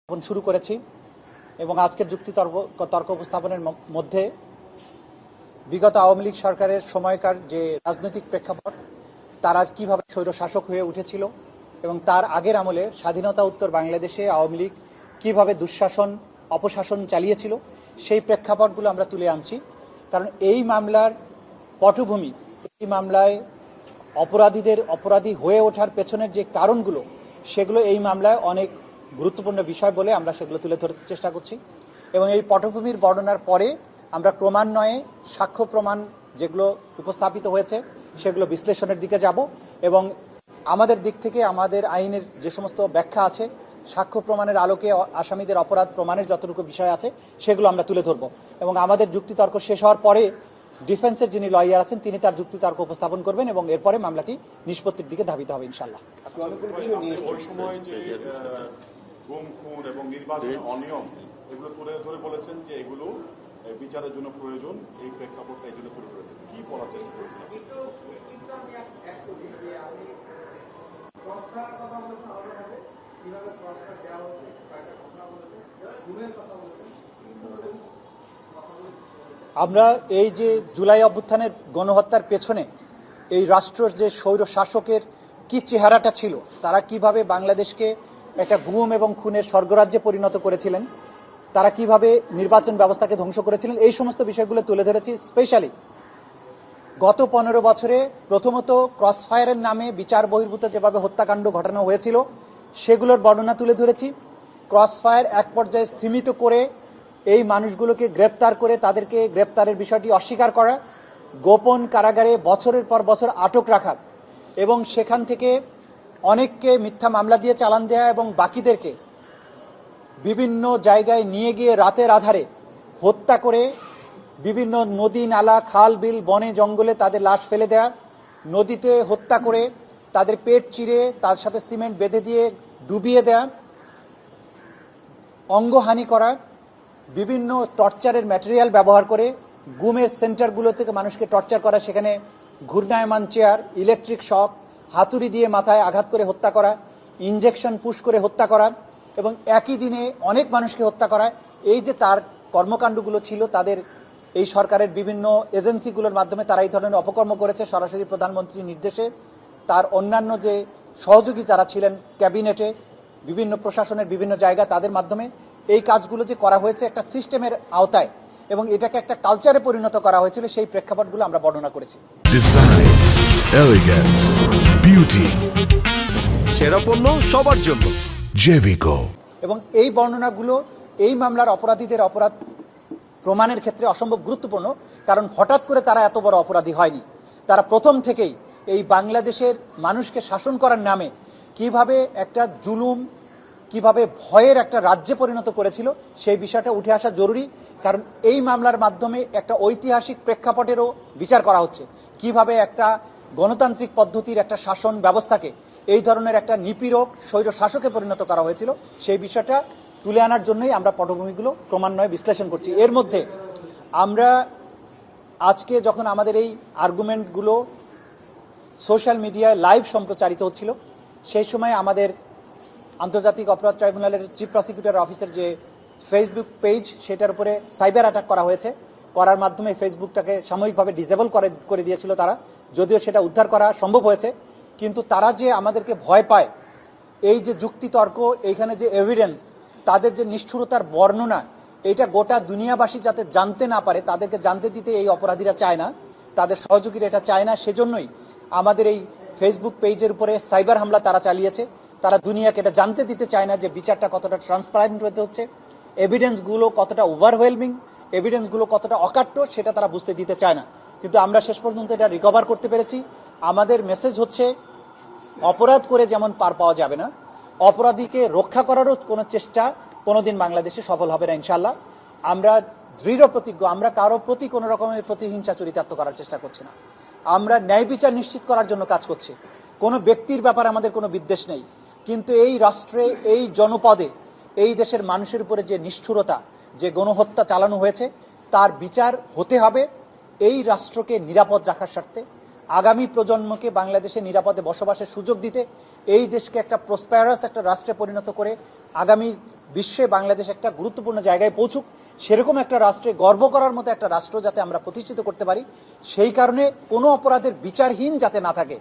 শুরু করেছি এবং আজকের যুক্তি তর্ক উপস্থাপনের মধ্যে বিগত আওয়ামী লীগ সরকারের সময়কার যে রাজনৈতিক প্রেক্ষাপট, তারা কিভাবে স্বৈরশাসক হয়ে উঠেছিল এবং তার আগের আমলে স্বাধীনতা উত্তর বাংলাদেশে আওয়ামী লীগ কিভাবে দুঃশাসন অপশাসন চালিয়েছিল, সেই প্রেক্ষাপটগুলো আমরা তুলে আনছি। কারণ এই মামলার পটভূমি, এই মামলায় অপরাধী হয়ে ওঠার পেছনের যে কারণগুলো, সেগুলো এই মামলায় অনেক গুরুত্বপূর্ণ বিষয় বলে আমরা সেগুলো তুলে ধরতে চেষ্টা করছি। এবং এই পটভূমির বর্ণনার পরে আমরা ক্রমান্বয়ে সাক্ষ্য প্রমাণ যেগুলো উপস্থাপিত হয়েছে সেগুলো বিশ্লেষণের দিকে যাব এবং আমাদের দিক থেকে আমাদের আইনের যে সমস্ত ব্যাখ্যা আছে, সাক্ষ্য প্রমাণের আলোকে আসামিদের অপরাধ প্রমাণের যতটুকু বিষয় আছে সেগুলো আমরা তুলে ধরব। এবং আমাদের যুক্তিতর্ক শেষ হওয়ার পরে ডিফেন্সের যিনি লয়ার আছেন তিনি তার যুক্তিতর্ক উপস্থাপন করবেন এবং এরপরে মামলাটি নিষ্পত্তির দিকে ধাবিত হবে ইনশাআল্লাহ। গুম, খুন এবং নির্বাচনের অনিয়ম এগুলো তুলে ধরে বলেছেন যে এগুলো বিচারের জন্য প্রয়োজন, এই প্রেক্ষাপটটা এই জন্য তুলে ধরেছেন। কি বলার চেষ্টা করেছেন? আমরা এই যে জুলাই অভ্যুত্থানের গণহত্যার পেছনে এই রাষ্ট্রের যে স্বৈর শাসকের কি চেহারাটা ছিল, তারা কিভাবে বাংলাদেশকে একটা গুম এবং খুনের স্বর্গরাজ্যে পরিণত করেছিলেন, তারা কিভাবে নির্বাচন ব্যবস্থাকে ধ্বংস করেছিলেন, এই সমস্ত বিষয়গুলো তুলে ধরেছি। স্পেশালি গত 15 বছরে প্রথমত ক্রসফায়ারের নামে বিচার বহির্ভূত যেভাবে হত্যাকাণ্ড ঘটানো হয়েছিল সেগুলোর বর্ণনা তুলে ধরেছি। ক্রসফায়ার এক পর্যায়ে স্থিমিত করে এই মানুষগুলোকে গ্রেপ্তার করে তাদেরকে গ্রেপ্তারের বিষয়টি অস্বীকার করা, গোপন কারাগারে বছরের পর বছর আটক রাখা এবং সেখান থেকে অনেককে মিথ্যা মামলা দিয়ে চালান দেয়া এবং বাকিদেরকে বিভিন্ন জায়গায় নিয়ে গিয়ে রাতের আধারে হত্যা করে বিভিন্ন নদী নালা খাল বিল বনে জঙ্গলে তাদের লাশ ফেলে দেয়া, নদীতে হত্যা করে তাদের পেট চিরে তার সাথে সিমেন্ট বেঁধে দিয়ে ডুবিয়ে দেয়া, অঙ্গহানি করা, বিভিন্ন টর্চারের ম্যাটেরিয়াল ব্যবহার করে গুমের সেন্টারগুলো থেকে মানুষকে টর্চার করা, সেখানে ঘূর্ণায়মান চেয়ার, ইলেকট্রিক শক, হাতুড়ি দিয়ে মাথায় আঘাত করে হত্যা করা, ইনজেকশন পুশ করে হত্যা করা এবং একই দিনে অনেক মানুষকে হত্যা করা। এই যে তার কর্মকাণ্ডগুলো ছিল, তাদের এই সরকারের বিভিন্ন এজেন্সিগুলোর মাধ্যমে তারা এই ধরনের অপকর্ম করেছে সরাসরি প্রধানমন্ত্রীর নির্দেশে। তার অন্যান্য যে সহযোগী যারা ছিলেন ক্যাবিনেটে, বিভিন্ন প্রশাসনের বিভিন্ন জায়গা, তাদের মাধ্যমে এই কাজগুলো যে করা হয়েছে একটা সিস্টেমের আওতায় এবং এটাকে একটা কালচারে পরিণত করা হয়েছিল, সেই প্রেক্ষাপটগুলো আমরা বর্ণনা করেছি। ডিজাইন, এলিগেন্স, বিউটি, সেরা পণ্য সবার জন্য জেভিকো। এবং এই বর্ণনাগুলো এই মামলার অপরাধীদের অপরাধ প্রমাণের ক্ষেত্রে অসম্ভব গুরুত্বপূর্ণ, কারণ হঠাৎ করে তারা এত বড় অপরাধী হয়নি। তারা প্রথম থেকেই এই বাংলাদেশের মানুষকে শাসন করার নামে কিভাবে একটা জুলুম, কিভাবে ভয়ের একটা রাজ্যে পরিণত করেছিল, সেই বিষয়টা উঠে আসা জরুরি। কারণ এই মামলার মাধ্যমে একটা ঐতিহাসিক প্রেক্ষাপটেরও বিচার করা হচ্ছে, কিভাবে একটা গণতান্ত্রিক পদ্ধতির একটা শাসন ব্যবস্থাকে এই ধরনের একটা নিপীড়ক স্বৈর শাসকে পরিণত করা হয়েছিল, সেই বিষয়টা তুলে আনার জন্যই আমরা পটভূমিগুলো ক্রমান্বয়ে বিশ্লেষণ করছি। এর মধ্যে আমরা আজকে যখন আমাদের এই আর্গুমেন্টগুলো সোশ্যাল মিডিয়ায় লাইভ সম্প্রচারিত হচ্ছিল, সেই সময় আমাদের আন্তর্জাতিক অপরাধ ট্রাইব্যুনালের চিফ প্রসিকিউটর অফিসের যে ফেসবুক পেজ, সেটার উপরে সাইবার অ্যাটাক করা হয়েছে। করার মাধ্যমে ফেসবুকটাকে সাময়িকভাবে ডিসেবল করে দিয়েছিল তারা, যদিও সেটা উদ্ধার করা সম্ভব হয়েছে। কিন্তু তারা যে আমাদেরকে ভয় পায়, এই যে যুক্তিতর্ক, এইখানে যে এভিডেন্স, তাদের যে নিষ্ঠুরতার বর্ণনা, এইটা গোটা দুনিয়াবাসী যাতে জানতে না পারে, তাদেরকে জানতে দিতে এই অপরাধীরা চায় না, তাদের সহযোগীরা এটা চায় না। সেজন্যই আমাদের এই ফেসবুক পেজের উপরে সাইবার হামলা তারা চালিয়েছে। তারা দুনিয়াকে এটা জানতে দিতে চায় না যে বিচারটা কতটা ট্রান্সপারেন্ট হতে হচ্ছে, এভিডেন্সগুলো কতটা ওভারওয়েলমিং, এভিডেন্সগুলো কতটা অকাট্য, সেটা তারা বুঝতে দিতে চায় না। কিন্তু আমরা শেষ পর্যন্ত এটা রিকভার করতে পেরেছি। আমাদের মেসেজ হচ্ছে, অপরাধ করে যেমন পার পাওয়া যাবে না, অপরাধীকে রক্ষা করারও কোনো চেষ্টা কোনোদিন বাংলাদেশে সফল হবে না ইনশাল্লাহ। আমরা দৃঢ় প্রতিজ্ঞ, আমরা কারো প্রতি কোনো রকমের প্রতিহিংসা চরিতার্থ করার চেষ্টা করছি না। আমরা ন্যায় বিচার নিশ্চিত করার জন্য কাজ করছি। কোনো ব্যক্তির ব্যাপারে আমাদের কোনো বিদ্বেষ নেই, কিন্তু এই রাষ্ট্রে, এই জনপদে, এই দেশের মানুষের উপরে যে নিষ্ঠুরতা, যে গণহত্যা চালানো হয়েছে, তার বিচার হতে হবে এই রাষ্ট্রকে নিরাপদ রাখার স্বার্থে, আগামী প্রজন্মকে বাংলাদেশে নিরাপদে বসবাসের সুযোগ দিতে, এই দেশকে একটা প্রসপারাস একটা রাষ্ট্রে পরিণত করে আগামী বিশ্বে বাংলাদেশ একটা গুরুত্বপূর্ণ জায়গায় পৌঁছুক, সেরকম একটা রাষ্ট্রে গর্ব করার মতো একটা রাষ্ট্র যাতে আমরা প্রতিষ্ঠিত করতে পারি, সেই কারণে কোনো অপরাধের বিচারহীন যাতে না থাকে,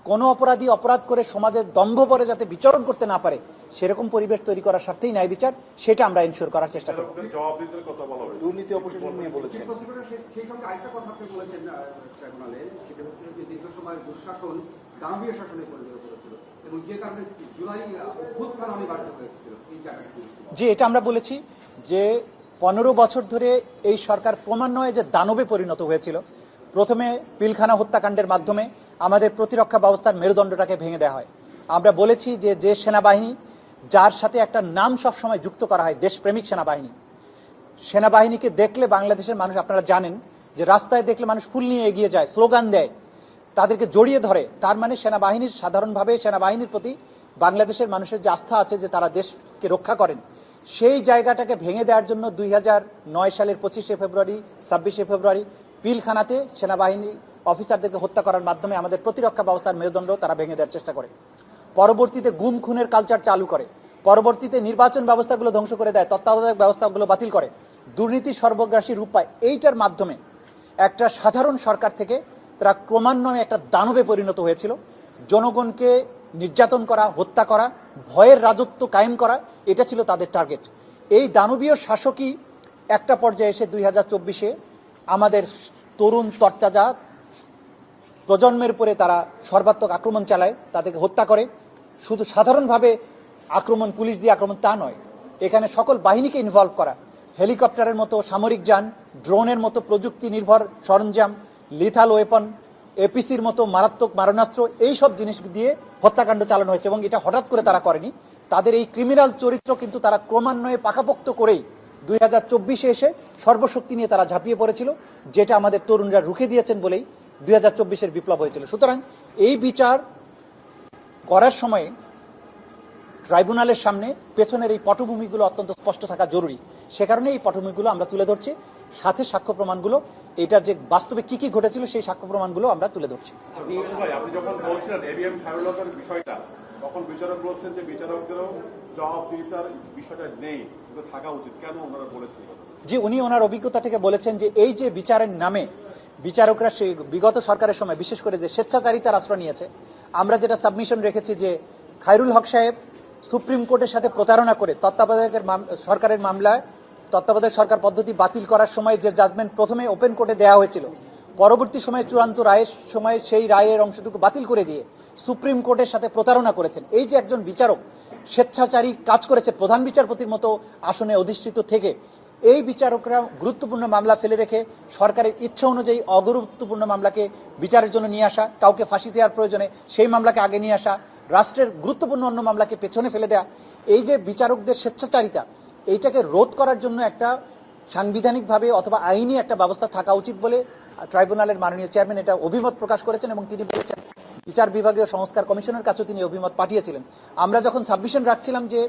কোনো অপরাধী অপরাধ করে সমাজের দম্ভ পরে যাতে বিচরণ করতে না পারে, সেরকম পরিবেশ তৈরি করার স্বার্থেই ন্যায় বিচার, সেটা আমরা এনশিওর করার চেষ্টা করব। জবাবদিহিতার কথা বলা হয়েছে, দুর্নীতি অপশোষণ নিয়ে বলেছেন। সেই সঙ্গে আরেকটা কথা আপনি বলেছেন ট্রাইব্যুনালে, সেটা হচ্ছে যে দীর্ঘ সময়ের দুঃশাসন দানবীয় শাসনে পরিণত করেছিল এবং যে কারণে জুলাই অভ্যুত্থান অনিবার্য হয়েছিল এই জায়গাটি। যে এটা আমরা বলেছি যে 15 বছর ধরে এই সরকার ক্রমান্বয়ে যে দানবে পরিণত হয়েছিল, প্রথমে পিলখানা হত্যাকাণ্ডের মাধ্যমে আমাদের প্রতিরক্ষা ব্যবস্থার মেরুদণ্ডটাকে ভেঙে দেওয়া হয়। আমরা বলেছি যে যে সেনাবাহিনী যার সাথে একটা নাম সবসময় যুক্ত করা হয়, দেশপ্রেমিক সেনাবাহিনী, সেনাবাহিনীকে দেখলে বাংলাদেশের মানুষ, আপনারা জানেন যে রাস্তায় দেখলে মানুষ ফুল নিয়ে এগিয়ে যায়, স্লোগান দেয়, তাদেরকে জড়িয়ে ধরে, তার মানে সেনাবাহিনীর সাধারণভাবে সেনাবাহিনীর প্রতি বাংলাদেশের মানুষের যে আস্থা আছে যে তারা দেশকে রক্ষা করেন, সেই জায়গাটাকে ভেঙে দেওয়ার জন্য 2009 সালের 25শে ফেব্রুয়ারি 26শে ফেব্রুয়ারি পিলখানাতে সেনাবাহিনী অফিসারদেরকে হত্যা করার মাধ্যমে আমাদের প্রতিরক্ষা ব্যবস্থার মেরুদণ্ড তারা ভেঙে দেওয়ার চেষ্টা করে। পরবর্তীতে গুম খুনের কালচার চালু করে, পরবর্তীতে নির্বাচন ব্যবস্থাগুলো ধ্বংস করে দেয়, তত্ত্বাবধায়ক ব্যবস্থাগুলো বাতিল করে, দুর্নীতি সর্বগ্রাসী রূপ পায়। এইটার মাধ্যমে একটা সাধারণ সরকার থেকে তারা ক্রমান্বয়ে একটা দানবে পরিণত হয়েছিল। জনগণকে নির্যাতন করা, হত্যা করা, ভয়ের রাজত্ব কায়েম করা, এটা ছিল তাদের টার্গেট। এই দানবীয় শাসকই একটা পর্যায়ে এসে 2024-এ আমাদের তরুণ তরতাজা প্রজন্মের উপরে তারা সর্বাত্মক আক্রমণ চালায়, তাদেরকে হত্যা করে। শুধু সাধারণভাবে আক্রমণ, পুলিশ দিয়ে আক্রমণ তা নয়, এখানে সকল বাহিনীকে ইনভলভ করা, হেলিকপ্টারের মতো সামরিক যান, ড্রোনের মতো প্রযুক্তি নির্ভর সরঞ্জাম, লিথাল ওয়েপন, এপিসির মতো মারাত্মক মারণাস্ত্র, এই সব জিনিস দিয়ে হত্যাকাণ্ড চালানো হয়েছে। এবং এটা হঠাৎ করে তারা করেনি, তাদের এই ক্রিমিনাল চরিত্র কিন্তু তারা ক্রমান্বয়ে পাকাপোক্ত করেই 2024-এ এসে সর্বশক্তি নিয়ে তারা ঝাঁপিয়ে পড়েছিল, যেটা আমাদের তরুণরা রুখে দিয়েছেন বলেই 2024-এর বিপ্লব হয়েছিল। সুতরাং এই বিচার করার সময় ট্রাইব্যুনালের সামনে পেছনের এই পটভূমিগুলো অত্যন্ত স্পষ্ট থাকা জরুরি। সে কারণে এই পটভূমিগুলো আমরা তুলে ধরছি, সাথে সাক্ষ্য প্রমাণগুলো, এটা যে বাস্তবে কি কি ঘটেছিল সেই সাক্ষ্য প্রমাণগুলো আমরা তুলে ধরছি। ভাই, আপনি যখন বলছিলেন এবিএম খায়রুল্লাহর বিষয়টা, তখন বিচারক বলছেন যে বিচারকদেরও জবাবদিহিতার বিষয়টা নেই, কিন্তু থাকা উচিত। কেন ওনারা বলেছেন? যে উনি ওনার অভিজ্ঞতা থেকে বলেছেন যে এই যে বিচারের নামে বিচারকরা সেই বিগত সরকারের সময় বিশেষ করে যে স্বেচ্ছাচারিতার আশ্রয় নিয়েছে, আমরা যেটা সাবমিশন রেখেছি যে খায়রুল হক সাহেব সুপ্রিম কোর্টের সাথে প্রতারণা করে তত্ত্বাবধায়কের সরকারের মামলায় তত্ত্বাবধায়ক সরকার পদ্ধতি বাতিল করার সময় যে জাজমেন্ট প্রথমে ওপেন কোর্টে দেওয়া হয়েছিল, পরবর্তী সময়ে চূড়ান্ত রায়ের সময় সেই রায়ের অংশটুকু বাতিল করে দিয়ে সুপ্রিম কোর্টের সাথে প্রতারণা করেছেন। এই যে একজন বিচারক স্বেচ্ছাচারী কাজ করেছে প্রধান বিচারপতির মতো আসনে অধিষ্ঠিত থেকে, এই বিচারকরা গুরুত্বপূর্ণ মামলা ফেলে রেখে সরকারের ইচ্ছা অনুযায়ী অগুরুত্বপূর্ণ মামলাকে বিচারের জন্য নিয়ে আসা, কাউকে ফাঁসি দেওয়ার প্রয়োজনে সেই মামলাকে আগে নিয়ে আসা, রাষ্ট্রের গুরুত্বপূর্ণ অন্য মামলাকে পেছনে ফেলে দেয়া, এই যে বিচারকদের স্বেচ্ছাচারিতা, এইটাকে রোধ করার জন্য একটা সাংবিধানিকভাবে অথবা আইনি একটা ব্যবস্থা থাকা উচিত বলে ট্রাইব্যুনালের মাননীয় চেয়ারম্যান এটা অভিমত প্রকাশ করেছেন। এবং তিনি বলেছেন বিচার বিভাগীয় সংস্কার কমিশনের কাছেও তিনি অভিমত পাঠিয়েছিলেন। আমরা যখন সাবমিশন রাখছিলাম যে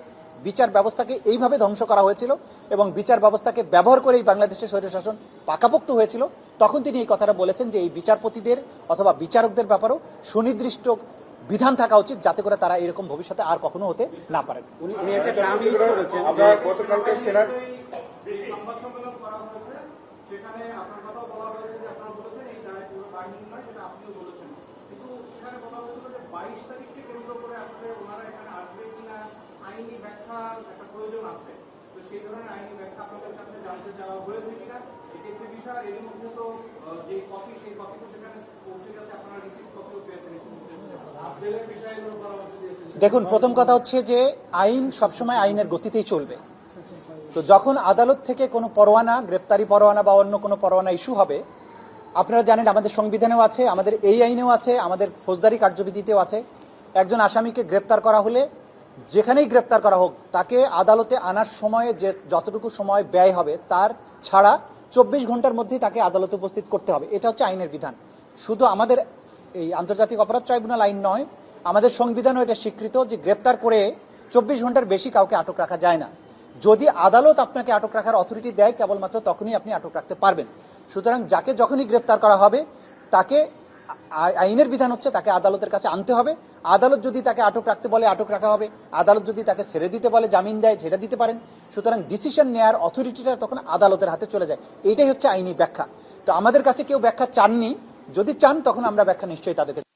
বিচার ব্যবস্থাকে এইভাবে ধ্বংস করা হয়েছিল এবং বিচার ব্যবস্থাকে ব্যবহার করেই বাংলাদেশের স্বৈরশাসন পাকাপোক্ত হয়েছিল, তখন তিনি এই কথাটা বলেছেন যে এই বিচারপতিদের অথবা বিচারকদের ব্যাপারেও সুনির্দিষ্ট বিধান থাকা উচিত, যাতে করে তারা এরকম ভবিষ্যতে আর কখনো হতে না পারেন। উনি একটা টার্ম ইউজ করেছেন, আমরা গতকালকে সেনার সংবাদ সম্মেলন করা হয়েছে, সেখানে আপনার কথাও বলা হয়েছে যে আপনারা বলেছেন এই রায় পুরো বাহিনী নয়, যেটা আপনিও বলেছেন, কিন্তু সেখানে বলা হয়েছিল যে 22 তারিখকে কেন্দ্র করে আসলে ওনারা এখানে আসবে কিনা আইনি ব্যাখ্যার একটা প্রয়োজন আছে। তো সেই ধরনের আইনি ব্যাখ্যা আপনাদের কাছে জানতে চাওয়া হয়েছে কিনা, এটি একটি বিষয়। এরই মধ্যে তো যে কপি, সেই কপি তো সেখানে পৌঁছে গেছে, আপনারা রিসিভ কপিও পেয়েছেন। দেখুন, প্রথম কথা হচ্ছে যে আইন সবসময় আইনের গতিতেই চলবে। তো যখন আদালত থেকে কোনো পরোয়ানা, গ্রেপ্তারি পরোয়ানা বা অন্য কোনো পরোয়ানা ইস্যু হবে, আপনারা জানেন আমাদের সংবিধানেও আছে, আমাদের এই আইনেও আছে, আমাদের ফৌজদারি কার্যবিধিতেও আছে, একজন আসামিকে গ্রেপ্তার করা হলে যেখানেই গ্রেপ্তার করা হোক তাকে আদালতে আনার সময়ে যে যতটুকু সময় ব্যয় হবে তার ছাড়া 24 ঘন্টার মধ্যেই তাকে আদালতে উপস্থিত করতে হবে। এটা হচ্ছে আইনের বিধান। শুধু আমাদের এই আন্তর্জাতিক অপরাধ ট্রাইব্যুনাল আইন নয়, আমাদের সংবিধানও এটা স্বীকৃত যে গ্রেপ্তার করে 24 ঘন্টার বেশি কাউকে আটক রাখা যায় না। যদি আদালত আপনাকে আটক রাখার অথরিটি দেয়, কেবলমাত্র তখনই আপনি আটক রাখতে পারবেন। সুতরাং যাকে যখনই গ্রেপ্তার করা হবে তাকে আইনের বিধান হচ্ছে তাকে আদালতের কাছে আনতে হবে। আদালত যদি তাকে আটক রাখতে বলে আটক রাখা হবে, আদালত যদি তাকে ছেড়ে দিতে বলে জামিন দেয় সেটা দিতে পারেন। সুতরাং ডিসিশন নেওয়ার অথরিটিটা তখন আদালতের হাতে চলে যায়। এইটাই হচ্ছে আইনি ব্যাখ্যা। তো আমাদের কাছে কেউ ব্যাখ্যা চাননি, যদি চান তখন আমরা ব্যাখ্যা নিশ্চয়ই তাদেরকে।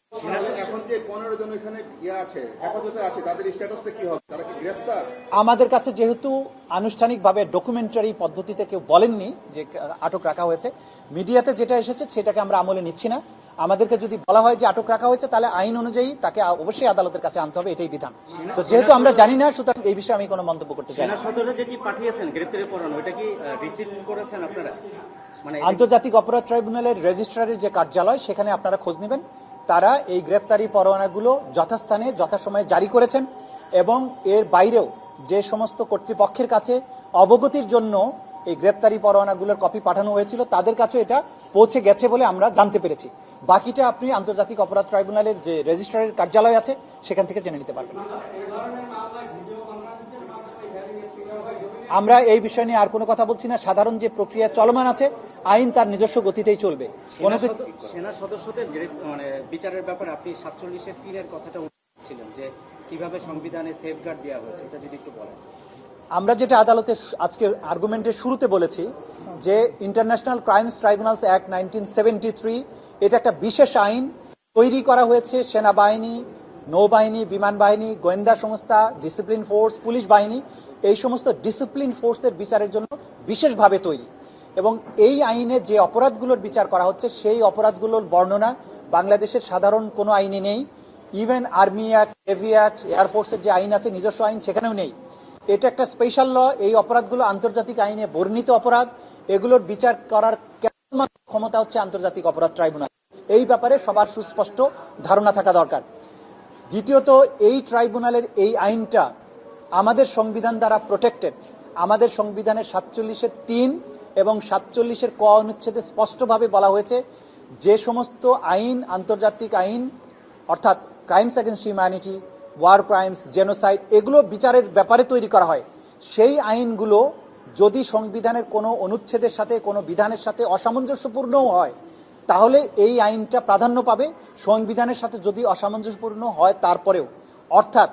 এখন যে 15 জন এখানে আছে, হেফাজতে আছে, তাদের স্ট্যাটাসটা কি হবে? তারা কি গ্রেফতার? আমাদের কাছে যেহেতু আনুষ্ঠানিকভাবে ডকুমেন্টারি পদ্ধতিতে কেউ বলেননি যে আটক রাখা হয়েছে, মিডিয়াতে যেটা এসেছে সেটাকে আমরা আমলে নিচ্ছি না। আমাদেরকে যদি বলা হয় যে আটক রাখা হয়েছে, তাহলে আইন অনুযায়ী তাকে অবশ্যই আদালতের কাছে আনতে হবে, এটাই বিধান। তো যেহেতু আমরা জানি না, সুতরাং এই বিষয়ে আমি কোনো মন্তব্য করতে চাই না। সেনা সদরে যেটি পাঠিয়েছেন গ্রেপ্তারি পরোয়ানা, ওইটা কি রিসিভ করেছেন আপনারা? মানে আন্তর্জাতিক অপরাধ ট্রাইব্যুনালের রেজিস্ট্রারের যে কার্যালয়, সেখানে আপনারা খোঁজ নেবেন। তারা এই গ্রেপ্তারি পরোয়ানাগুলো যথাস্থানে যথাসময়ে জারি করেছেন এবং এর বাইরেও যে সমস্ত কর্তৃপক্ষের কাছে অবগতির জন্য এই গ্রেপ্তারি পরোয়ানাগুলোর কপি পাঠানো হয়েছিল, তাদের কাছে এটা পৌঁছে গেছে বলে আমরা জানতে পেরেছি। বাকিটা আপনি আন্তর্জাতিক অপরাধ ট্রাইব্যুনালের যে রেজিস্ট্রারের কার্যালয় আছে সেখান থেকে জেনে নিতে পারবেন। আমরা এই বিষয় নিয়ে আর কোনো কথা বলছি না। সাধারণ যে প্রক্রিয়া চলমান আছে, আইন তার নিজস্ব গতিতেই চলবে। সেনা সদস্যদের মানে বিচারের ব্যাপারে আপনি 47-এর 3-এর কথাটা ছিলেন যে কিভাবে সংবিধানে সেফগার্ড দেওয়া হয়েছে, এটা যদি একটু বলেন। আমরা যেটা আদালতে আজকে আর্গুমেন্টের শুরুতে বলেছি যে ইন্টারন্যাশনাল ক্রাইমস ট্রাইব্যুনালস অ্যাক্ট 1973, এটা একটা বিশেষ আইন তৈরি করা হয়েছে সেনাবাহিনী, নৌবাহিনী, বিমান বাহিনী, গোয়েন্দা সংস্থা, ডিসিপ্লিন ফোর্স, পুলিশ বাহিনী, এই সমস্ত ডিসিপ্লিন ফোর্সের বিচারের জন্য বিশেষভাবে তৈরি। এবং এই আইনে যে অপরাধগুলোর বিচার করা হচ্ছে, সেই অপরাধগুলোর বর্ণনা বাংলাদেশের সাধারণ কোনো আইনে নেই। Even army act, navy act, এয়ারফোর্সের যে আইন আছে নিজস্ব আইন, সেখানেও নেই। এটা একটা স্পেশাল ল। এই অপরাধগুলো আন্তর্জাতিক আইনে বর্ণিত অপরাধ। এগুলোর বিচার করার কেবলমাত্র ক্ষমতা হচ্ছে আন্তর্জাতিক অপরাধ ট্রাইব্যুনাল। এই ব্যাপারে সবার সুস্পষ্ট ধারণা থাকা দরকার। দ্বিতীয়ত, এই ট্রাইব্যুনালের এই আইনটা আমাদের সংবিধান দ্বারা প্রোটেক্টেড। আমাদের সংবিধানের 47-এর 3 এবং 47-এর ক অনুচ্ছেদে স্পষ্টভাবে বলা হয়েছে যে সমস্ত আইন, আন্তর্জাতিক আইন অর্থাৎ crimes against humanity, war crimes, genocide, এগুলো বিচারের ব্যাপারে তৈরি করা হয়। সেই আইনগুলো যদি সংবিধানের কোনো অনুচ্ছেদের সাথে, কোনো বিধানের সাথে অসামঞ্জস্যপূর্ণও হয়, তাহলে এই আইনটা প্রাধান্য পাবে। সংবিধানের সাথে যদি অসামঞ্জস্যপূর্ণ হয় তারপরেও, অর্থাৎ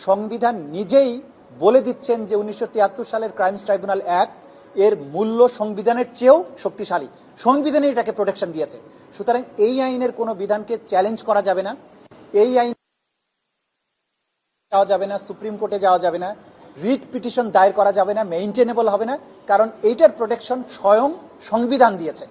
সংবিধান নিজেই বলে দিচ্ছেন যে 1973 সালের ক্রাইমস ট্রাইব্যুনাল অ্যাক্ট এর মূল্য সংবিধানের চেয়েও শক্তিশালী। সংবিধানে এটাকে প্রোটেকশন দিয়েছে। সুতরাং এই আইনের কোনো বিধানকে চ্যালেঞ্জ করা যাবে না। এই আইন যাওয়া যাবে না, সুপ্রিম কোর্টে যাওয়া যাবে না, রিট পিটিশন দায়ের করা যাবে না, মেইনটেনেবল হবে না, কারণ এইটার প্রোটেকশন স্বয়ং সংবিধান দিয়েছে।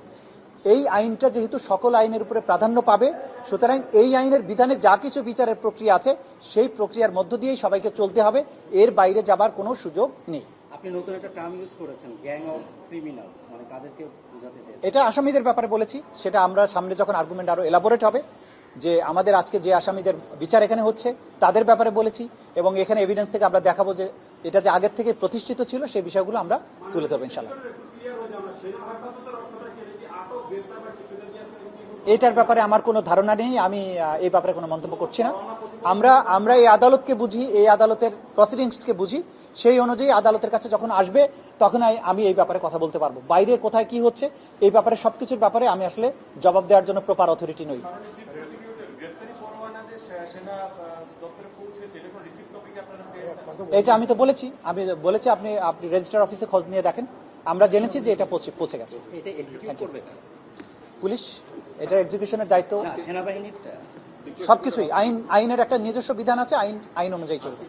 এই আইনটা যেহেতু সকল আইনের উপরে প্রাধান্য পাবে, সুতরাং এই আইনের বিধানে যা কিছু বিচারের প্রক্রিয়া আছে সেই প্রক্রিয়ার মধ্য দিয়েই সবাইকে চলতে হবে। এর বাইরে যাবার কোনো সুযোগ নেই। আপনি নতুন একটা টার্ম ইউজ করেছেন, গ্যাং অফ ক্রিমিনালস, মানে কাদেরকে বোঝাতে চাই? এটা আসামিদের ব্যাপারে বলেছি। সেটা আমরা সামনে যখন আর্গুমেন্ট আরো এলাবোরেট হবে, যে আমাদের আজকে যে আসামিদের বিচার এখানে হচ্ছে তাদের ব্যাপারে বলেছি, এবং এখানে এভিডেন্স থেকে আমরা দেখাবো যে এটা যে আগের থেকে প্রতিষ্ঠিত ছিল সেই বিষয়গুলো আমরা তুলে ধরবো ইনশাআল্লাহ। এটার ব্যাপারে আমার কোনো ধারণা নেই, আমি এই ব্যাপারে কোনো মন্তব্য করছি না। আমরা এই আদালতকে বুঝি, এই আদালতের প্রসিডিংসকে বুঝি, সেই অনুযায়ী আদালতের কাছে যখন আসবে তখন আমি এই ব্যাপারে কথা বলতে পারবো। বাইরে কোথায় কি হচ্ছে এই ব্যাপারে সবকিছুর ব্যাপারে আমি আসলে জবাব দেওয়ার জন্য প্রপার অথরিটি নই। এটা আমি তো বলেছি, আপনি রেজিস্ট্রার অফিসে খোঁজ নিয়ে দেখেন। আমরা জেনেছি যে এটা পৌঁছে গেছে। এটা এক্সিকিউট করবে পুলিশ, এটা এক্সিকিউশনের দায়িত্ব না সেনাবাহিনীর। সবকিছুই আইনের একটা নিজস্ব বিধান আছে, আইন অনুযায়ী চলবে।